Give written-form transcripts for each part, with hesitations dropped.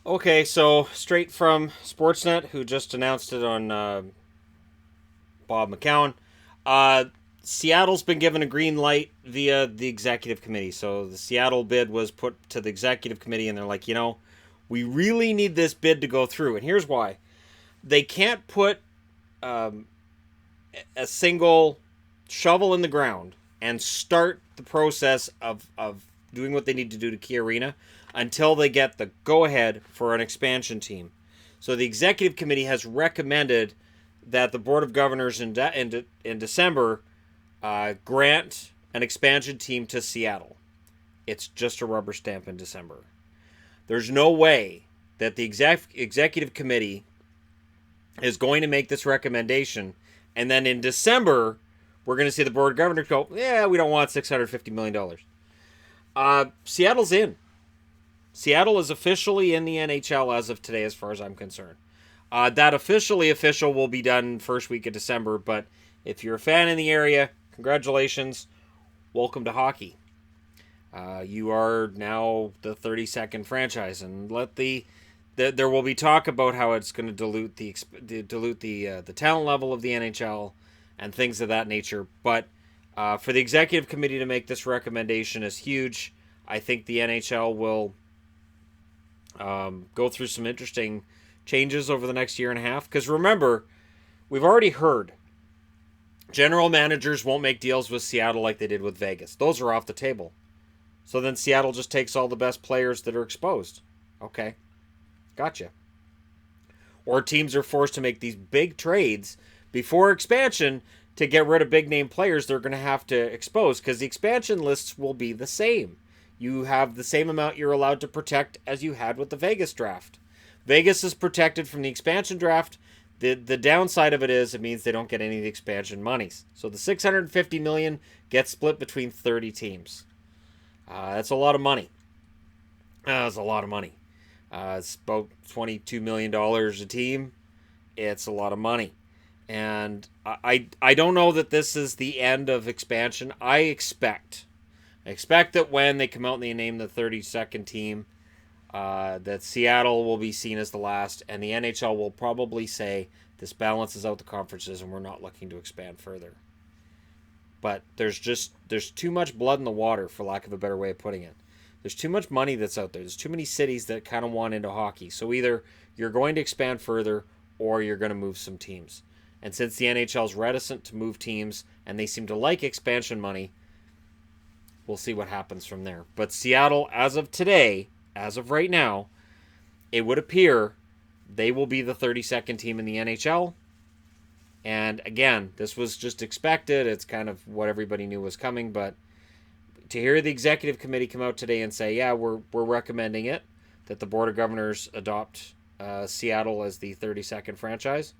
Okay, so straight from Sportsnet, who just announced it on Bob McCown, uh, Seattle's been given a green light via the executive committee. So the Seattle bid was put to the executive committee, and they're like, we really need this bid to go through. And here's why: they can't put um, a single shovel in the ground and start the process of doing what they need to do to Key Arena until they get the go ahead for an expansion team. So the executive committee has recommended that the board of governors in December grant an expansion team to Seattle. It's just a rubber stamp in December. There's no way that the executive committee is going to make this recommendation, and then in December, we're going to see the board of governors go, yeah, we don't want $650 million. Seattle's in. Seattle is officially in the NHL as of today, as far as I'm concerned. That official will be done first week of December, but if you're a fan in the area, congratulations. Welcome to hockey. You are now the 32nd franchise, and there will be talk about how it's going to dilute the talent level of the NHL and things of that nature. But for the executive committee to make this recommendation is huge. I think the NHL will go through some interesting changes over the next year and a half. Because remember, we've already heard general managers won't make deals with Seattle like they did with Vegas. Those are off the table. So then Seattle just takes all the best players that are exposed. Okay, gotcha. Or teams are forced to make these big trades before expansion to get rid of big name players they're going to have to expose, because the expansion lists will be the same. You have the same amount you're allowed to protect as you had with the Vegas draft. Vegas is protected from the expansion draft. The downside of it is it means they don't get any of the expansion monies. So the $650 million gets split between 30 teams. That's a lot of money. That's a lot of money. It's about $22 million a team. It's a lot of money. And I don't know that this is the end of expansion. I expect that when they come out and they name the 32nd team, that Seattle will be seen as the last, and the NHL will probably say this balances out the conferences and we're not looking to expand further. But there's too much blood in the water, for lack of a better way of putting it. There's too much money that's out there. There's too many cities that kind of want into hockey. So either you're going to expand further or you're going to move some teams. And since the NHL is reticent to move teams and they seem to like expansion money, we'll see what happens from there. But Seattle, as of today, as of right now, it would appear they will be the 32nd team in the NHL. And again, this was just expected. It's kind of what everybody knew was coming. But to hear the executive committee come out today and say, yeah, we're recommending it, that the board of governors adopt Seattle as the 32nd franchise,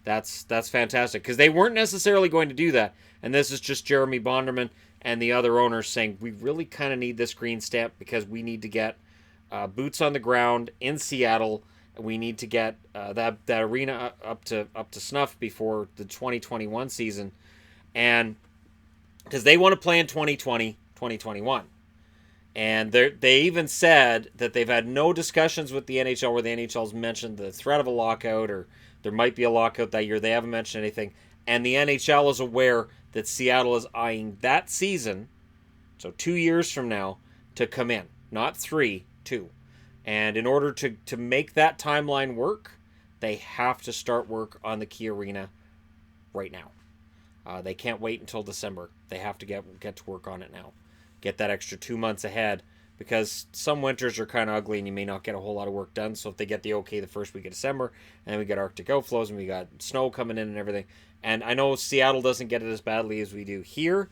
that's fantastic, because they weren't necessarily going to do that. And this is just Jeremy Bonderman and the other owners saying, we really kind of need this green stamp because we need to get boots on the ground in Seattle. We need to get that arena up to snuff before the 2021 season, and because they want to play in 2020, 2021. And they even said that they've had no discussions with the NHL where the NHL's mentioned the threat of a lockout or there might be a lockout that year. They haven't mentioned anything. And the NHL is aware that Seattle is eyeing that season, so 2 years from now, to come in. Not 3, 2. And in order to make that timeline work, they have to start work on the Key Arena right now. They can't wait until December. They have to get to work on it now. Get that extra 2 months ahead, because some winters are kind of ugly and you may not get a whole lot of work done. So if they get the okay the first week of December, and then we got Arctic outflows and we got snow coming in and everything. And I know Seattle doesn't get it as badly as we do here,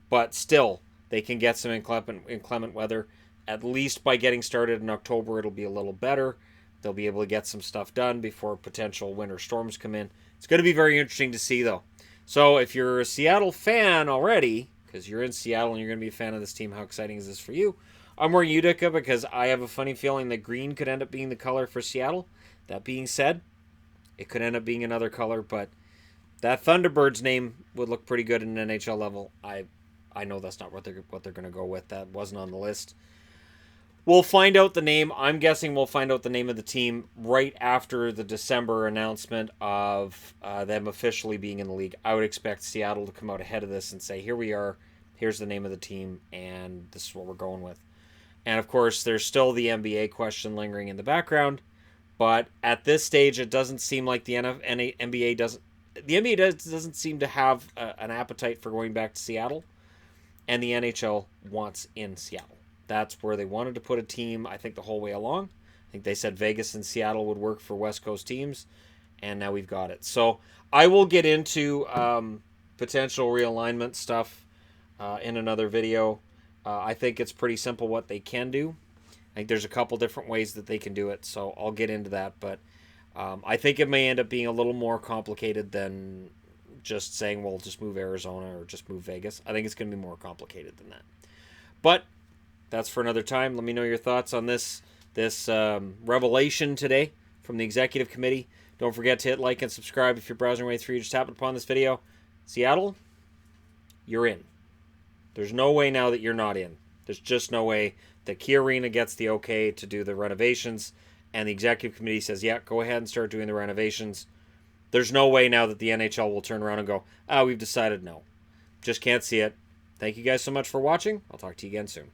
but still, they can get some inclement weather. At least by getting started in October, it'll be a little better. They'll be able to get some stuff done before potential winter storms come in. It's going to be very interesting to see, though. So if you're a Seattle fan already, because you're in Seattle and you're going to be a fan of this team, how exciting is this for you? I'm wearing Utica because I have a funny feeling that green could end up being the color for Seattle. That being said, it could end up being another color, but that Thunderbirds name would look pretty good in an NHL level. I know that's not what they're going to go with. That wasn't on the list. We'll find out the name. I'm guessing we'll find out the name of the team right after the December announcement of them officially being in the league. I would expect Seattle to come out ahead of this and say, here we are, here's the name of the team, and this is what we're going with. And of course, there's still the NBA question lingering in the background. But at this stage, it doesn't seem like the NBA doesn't seem to have an appetite for going back to Seattle, and the NHL wants in Seattle. That's where they wanted to put a team, I think, the whole way along. I think they said Vegas and Seattle would work for West Coast teams, and now we've got it. So I will get into potential realignment stuff in another video. I think it's pretty simple what they can do. I think there's a couple different ways that they can do it, so I'll get into that. But I think it may end up being a little more complicated than just saying, well, just move Arizona or just move Vegas. I think it's going to be more complicated than that. But that's for another time. Let me know your thoughts on this revelation today from the executive committee. Don't forget to hit like and subscribe if you're browsing way through. You just happened upon this video. Seattle, you're in. There's no way now that you're not in. There's just no way. The Key Arena gets the okay to do the renovations, and the executive committee says, yeah, go ahead and start doing the renovations. There's no way now that the NHL will turn around and go, we've decided no. Just can't see it. Thank you guys so much for watching. I'll talk to you again soon.